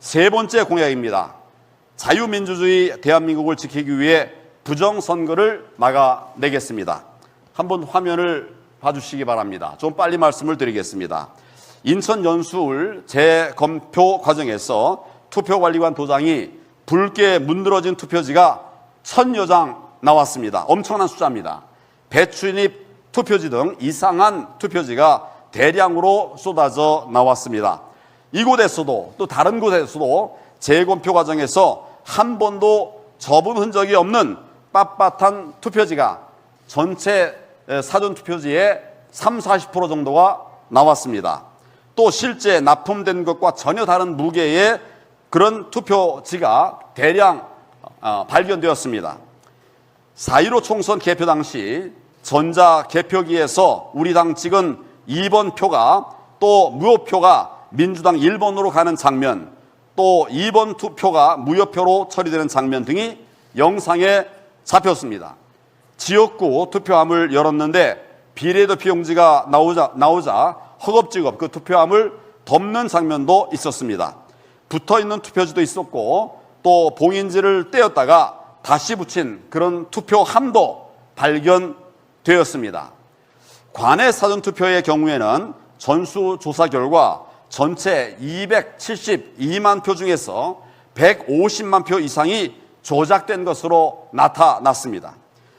세 번째 공약입니다. 자유민주주의 대한민국을 지키기 위해 부정선거를 막아내겠습니다. 한번 화면을 봐주시기 바랍니다. 좀 빨리 말씀을 드리겠습니다. 인천 연수울 재검표 과정에서 투표관리관 도장이 붉게 문드러진 투표지가 1000여 장 나왔습니다. 엄청난 숫자입니다. 배추잎 투표지 등 이상한 투표지가 대량으로 쏟아져 나왔습니다. 이곳에서도 또 다른 곳에서도 재검표 과정에서 한 번도 접은 흔적이 없는 빳빳한 투표지가 전체 사전투표지의 30~40% 정도가 나왔습니다. 또 실제 납품된 것과 전혀 다른 무게의 그런 투표지가 대량 발견되었습니다. 4.15 총선 개표 당시 전자개표기에서 우리 당 찍은 2번 표가 또 무효표가 민주당 1번으로 가는 장면, 또 2번 투표가 무효표로 처리되는 장면 등이 영상에 잡혔습니다. 지역구 투표함을 열었는데 비례대표용지가 나오자 허겁지겁 그 투표함을 덮는 장면도 있었습니다. 붙어있는 투표지도 있었고 또 봉인지를 떼었다가 다시 붙인 그런 투표함도 발견되었습니다. 관내 사전투표의 경우에는 전수조사 결과 전체 272만 표 중에서 150만 표 이상이 조작된 것으로 나타났습니다.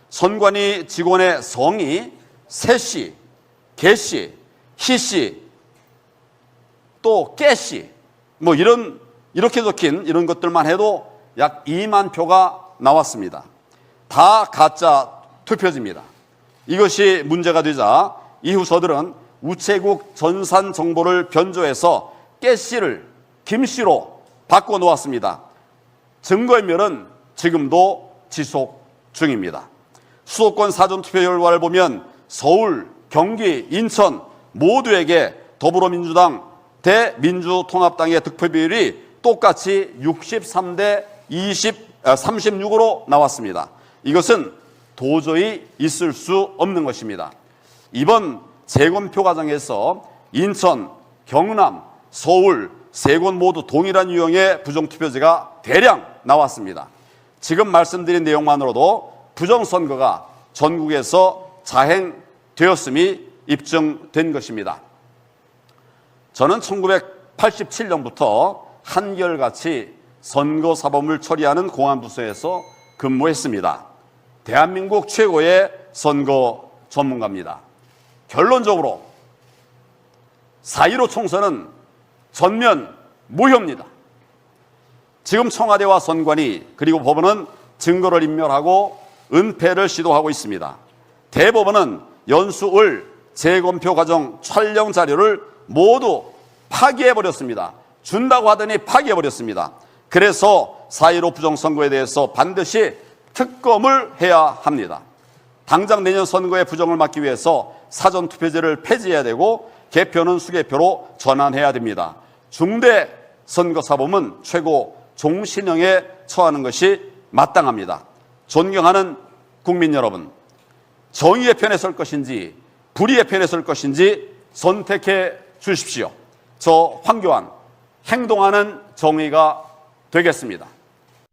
선관위 직원의 성이 세씨, 개씨, 희씨, 또 깨씨, 이렇게 적힌 이런 것들만 해도 약 2만 표가 나왔습니다. 다 가짜 투표지입니다. 이것이 문제가 되자 이후 저들은 우체국 전산 정보를 변조해서 깨씨를 김씨로 바꿔놓았습니다. 증거인멸은 지금도 지속 중입니다. 수도권 사전투표 결과를 보면 서울, 경기, 인천 모두에게 더불어민주당 대 민주통합당의 득표 비율이 똑같이 63대36으로 나왔습니다. 이것은 도저히 있을 수 없는 것입니다. 이번 재검표 과정에서 인천, 경남, 서울 세 곳 모두 동일한 유형의 부정투표지가 대량 나왔습니다. 지금 말씀드린 내용만으로도 부정선거가 전국에서 자행되었음이 입증된 것입니다. 저는 1987년부터 한결같이 선거사범을 처리하는 공안부서에서 근무했습니다. 대한민국 최고의 선거 전문가입니다. 결론적으로 4.15 총선은 전면 무효입니다. 지금 청와대와 선관위 그리고 법원은 증거를 인멸하고 은폐를 시도하고 있습니다. 대법원은 연수을 재검표 과정 촬영 자료를 모두 파기해버렸습니다. 준다고 하더니 파기해버렸습니다. 그래서 4.15 부정선거에 대해서 반드시 특검을 해야 합니다. 당장 내년 선거의 부정을 막기 위해서 사전투표제를 폐지해야 되고 개표는 수개표로 전환해야 됩니다. 중대 선거사범은 최고 종신형에 처하는 것이 마땅합니다. 존경하는 국민 여러분, 정의의 편에 설 것인지 불의의 편에 설 것인지 선택해 주십시오. 저 황교안 행동하는 정의가 되겠습니다.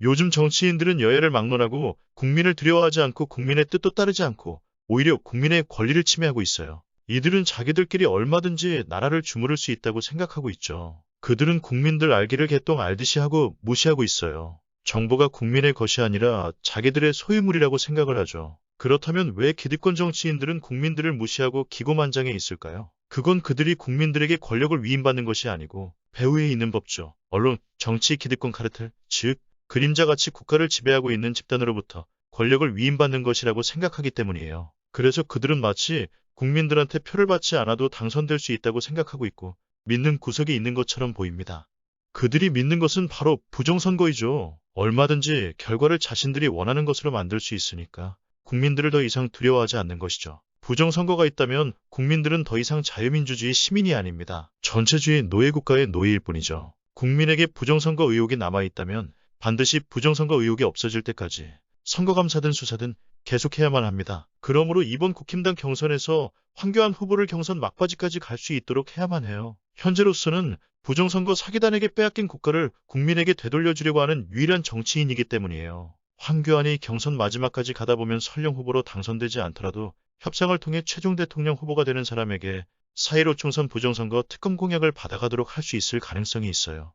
요즘 정치인들은 여야를 막론하고 국민을 두려워하지 않고 국민의 뜻도 따르지 않고 오히려 국민의 권리를 침해하고 있어요. 이들은 자기들끼리 얼마든지 나라를 주무를 수 있다고 생각하고 있죠. 그들은 국민들 알기를 개똥 알듯이 하고 무시하고 있어요. 정보가 국민의 것이 아니라 자기들의 소유물이라고 생각을 하죠. 그렇다면 왜 기득권 정치인들은 국민들을 무시하고 기고만장해 있을까요? 그건 그들이 국민들에게 권력을 위임받는 것이 아니고 배후에 있는 법조, 언론, 정치 기득권 카르텔, 즉 그림자같이 국가를 지배하고 있는 집단으로부터 권력을 위임받는 것이라고 생각하기 때문이에요. 그래서 그들은 마치 국민들한테 표를 받지 않아도 당선될 수 있다고 생각하고 있고 믿는 구석이 있는 것처럼 보입니다. 그들이 믿는 것은 바로 부정선거이죠. 얼마든지 결과를 자신들이 원하는 것으로 만들 수 있으니까 국민들을 더 이상 두려워하지 않는 것이죠. 부정선거가 있다면 국민들은 더 이상 자유민주주의 시민이 아닙니다. 전체주의 노예국가의 노예일 뿐이죠. 국민에게 부정선거 의혹이 남아있다면 반드시 부정선거 의혹이 없어질 때까지 선거감사든 수사든 계속해야만 합니다. 그러므로 이번 국힘당 경선에서 황교안 후보를 경선 막바지까지 갈 수 있도록 해야만 해요. 현재로서는 부정선거 사기단에게 빼앗긴 국가를 국민에게 되돌려주려고 하는 유일한 정치인이기 때문이에요. 황교안이 경선 마지막까지 가다 보면 설령 후보로 당선되지 않더라도 협상을 통해 최종 대통령 후보가 되는 사람에게 4.15 총선 부정선거 특검 공약을 받아가도록 할 수 있을 가능성이 있어요.